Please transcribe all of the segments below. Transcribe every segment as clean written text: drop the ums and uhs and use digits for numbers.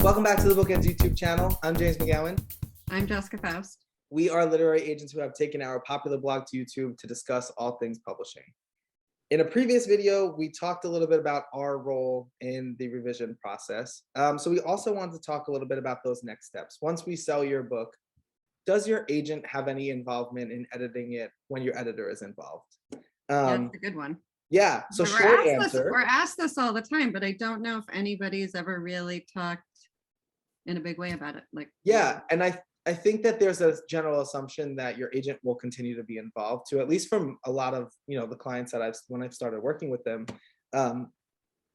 Welcome back to the BookEnds YouTube channel. I'm James McGowan. I'm Jessica Faust. We are literary agents who have taken our popular blog to YouTube to discuss all things publishing. In a previous video, we talked a little bit about our role in the revision process. So we also wanted to talk a little bit about those next steps. Once we sell your book, does your agent have any involvement in editing it when your editor is involved? That's a good one. Yeah, so short answer. We're asked this all the time, but I don't know if anybody's ever really talked in a big way about it. Yeah, and I think that there's a general assumption that your agent will continue to be involved too, at least from a lot of the clients that when I've started working with them.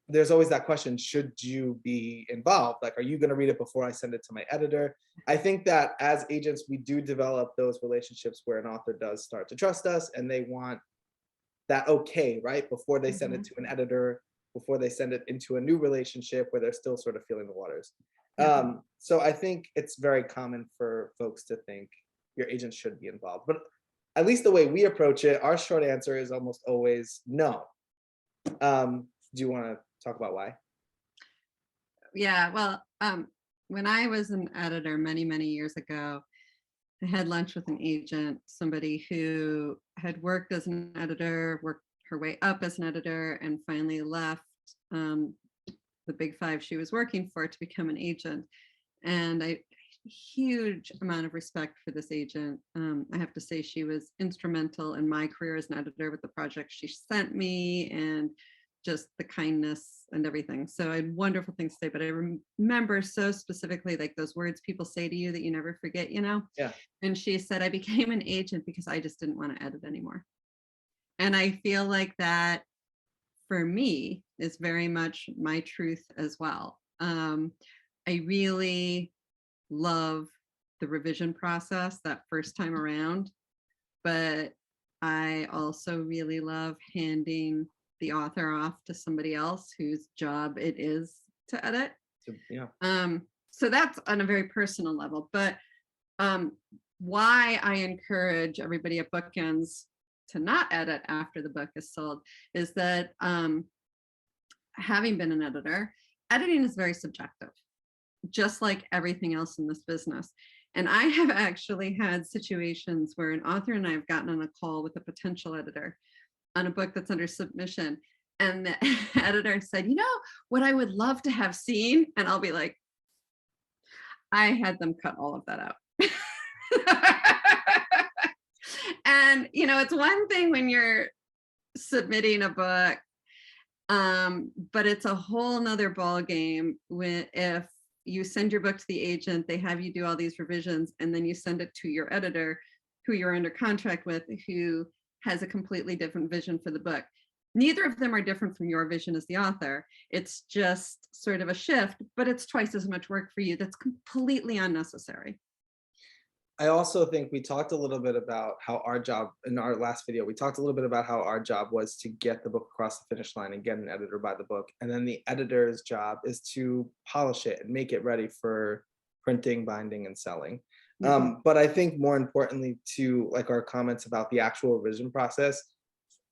There's always that question, should you be involved? Like, are you going to read it before I send it to my editor? I think that as agents, we do develop those relationships where an author does start to trust us and they want that okay, right? Before they send it to an editor, before they send it into a new relationship where they're still sort of feeling the waters. So I think it's very common for folks to think your agent should be involved, but at least the way we approach it, our short answer is almost always no. Do you want to talk about why? Yeah, well, when I was an editor many years ago, I had lunch with an agent, somebody who had worked as an editor, worked her way up as an editor, and finally left the big five she was working for to become an agent. And I huge amount of respect for this agent. I have to say she was instrumental in my career as an editor with the project she sent me and just the kindness and everything. So I had wonderful things to say, but I remember so specifically like those words people say to you that you never forget, Yeah. And she said, I became an agent because I just didn't want to edit anymore. And I feel like that for me is very much my truth as well. I really love the revision process that first time around, but I also really love handing the author off to somebody else whose job it is to edit. Yeah. So that's on a very personal level, but why I encourage everybody at BookEnds to not edit after the book is sold is that having been an editor, editing is very subjective, just like everything else in this business. And I have actually had situations where an author and I have gotten on a call with a potential editor on a book that's under submission. And the editor said, what I would love to have seen. And I'll be like, I had them cut all of that out. And, it's one thing when you're submitting a book, but it's a whole nother ball game if you send your book to the agent, they have you do all these revisions, and then you send it to your editor, who you're under contract with, who has a completely different vision for the book. Neither of them are different from your vision as the author. It's just sort of a shift, but it's twice as much work for you. That's completely unnecessary. I also think we talked a little bit about how our job in our last video, we talked a little bit about how our job was to get the book across the finish line and get an editor by the book. And then the editor's job is to polish it and make it ready for printing, binding, and selling. But I think more importantly to like our comments about the actual revision process,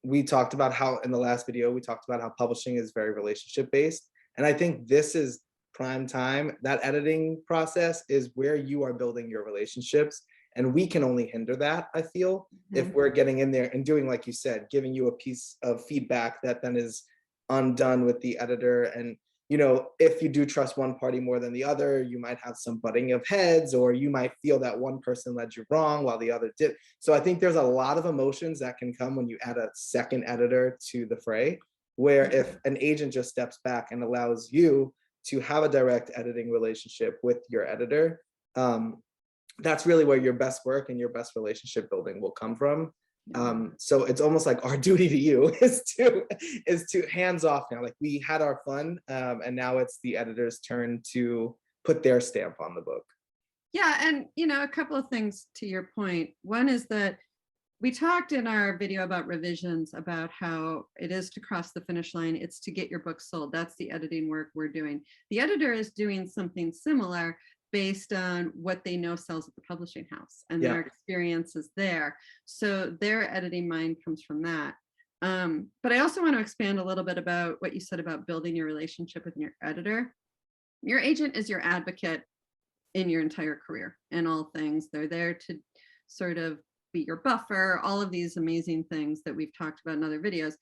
we talked about how in the last video, we talked about how publishing is very relationship based. And I think this is prime time. That editing process is where you are building your relationships, and we can only hinder that, I feel, if we're getting in there and doing, like you said, giving you a piece of feedback that then is undone with the editor. And if you do trust one party more than the other, you might have some butting of heads, or you might feel that one person led you wrong while the other did. So I think there's a lot of emotions that can come when you add a second editor to the fray, where if an agent just steps back and allows you to have a direct editing relationship with your editor, that's really where your best work and your best relationship building will come from. So it's almost like our duty to you is to hands off now. Like, we had our fun, and now it's the editor's turn to put their stamp on the book. Yeah, and a couple of things to your point. One is that we talked in our video about revisions about how it is to cross the finish line. It's to get your book sold. That's the editing work we're doing. The editor is doing something similar based on what they know sells at the publishing house and their experiences there. So their editing mind comes from that. But I also want to expand a little bit about what you said about building your relationship with your editor. Your agent is your advocate in your entire career and all things. They're there to sort of be your buffer, all of these amazing things that we've talked about in other videos.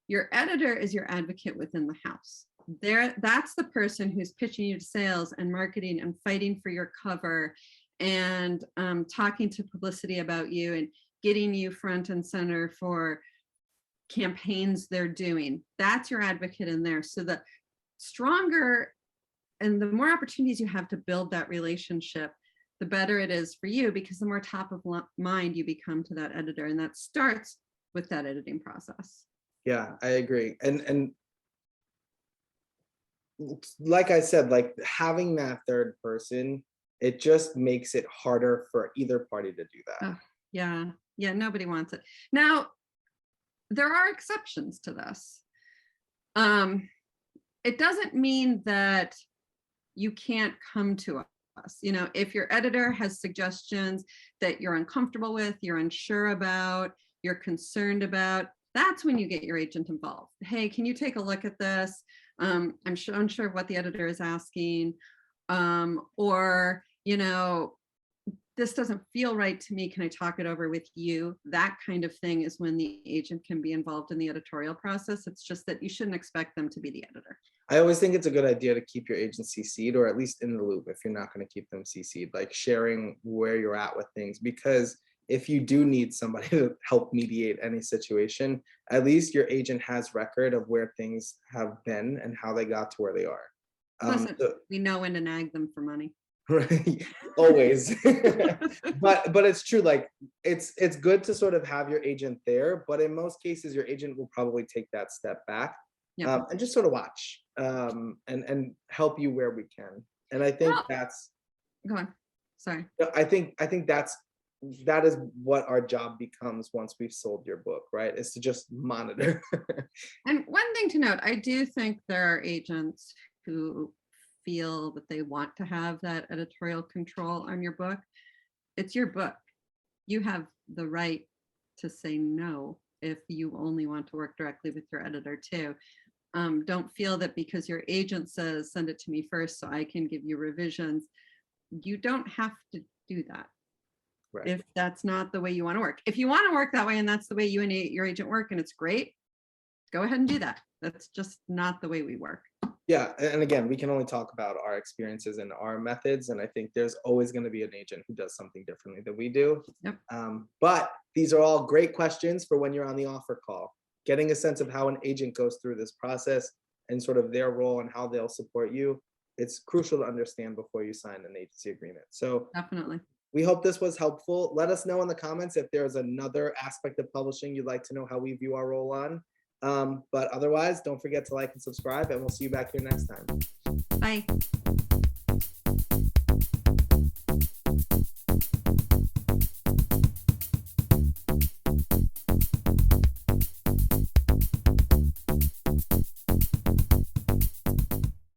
Your editor is your advocate within the house. That's the person who's pitching you to sales and marketing and fighting for your cover and talking to publicity about you and getting you front and center for campaigns they're doing. That's your advocate in there. So the stronger and the more opportunities you have to build that relationship, the better it is for you, because the more top of mind you become to that editor. And that starts with that editing process. Yeah, I agree. And like I said, like having that third person, it just makes it harder for either party to do that. Oh, yeah. Yeah, nobody wants it. Now, there are exceptions to this. It doesn't mean that you can't come to us. You know, if your editor has suggestions that you're uncomfortable with, you're unsure about, you're concerned about, that's when you get your agent involved. Hey, can you take a look at this? I'm unsure of what the editor is asking. Or, you know, this doesn't feel right to me. Can I talk it over with you? That kind of thing is when the agent can be involved in the editorial process. It's just that you shouldn't expect them to be the editor. I always think it's a good idea to keep your agent CC'd, or at least in the loop if you're not going to keep them CC'd, like sharing where you're at with things. Because if you do need somebody to help mediate any situation, at least your agent has record of where things have been and how they got to where they are. We know when to nag them for money. Right, always. but it's true, like it's good to sort of have your agent there, but in most cases your agent will probably take that step back. Yeah. And just sort of watch and help you where we can. And I think that's Go on. Sorry. I think that is what our job becomes once we've sold your book, right? Is to just monitor. And one thing to note, I do think there are agents who feel that they want to have that editorial control on your book. It's your book. You have the right to say no if you only want to work directly with your editor too. Don't feel that because your agent says send it to me first so I can give you revisions. You don't have to do that. Right. If that's not the way you want to work. If you want to work that way and that's the way you and your agent work and it's great, go ahead and do that. That's just not the way we work. Yeah, and again, we can only talk about our experiences and our methods, and I think there's always going to be an agent who does something differently than we do. Yep. But these are all great questions for when you're on the offer call. Getting a sense of how an agent goes through this process and sort of their role and how they'll support you, it's crucial to understand before you sign an agency agreement. So definitely. We hope this was helpful. Let us know in the comments if there's another aspect of publishing you'd like to know how we view our role on. But otherwise, don't forget to like and subscribe, and we'll see you back here next time. Bye.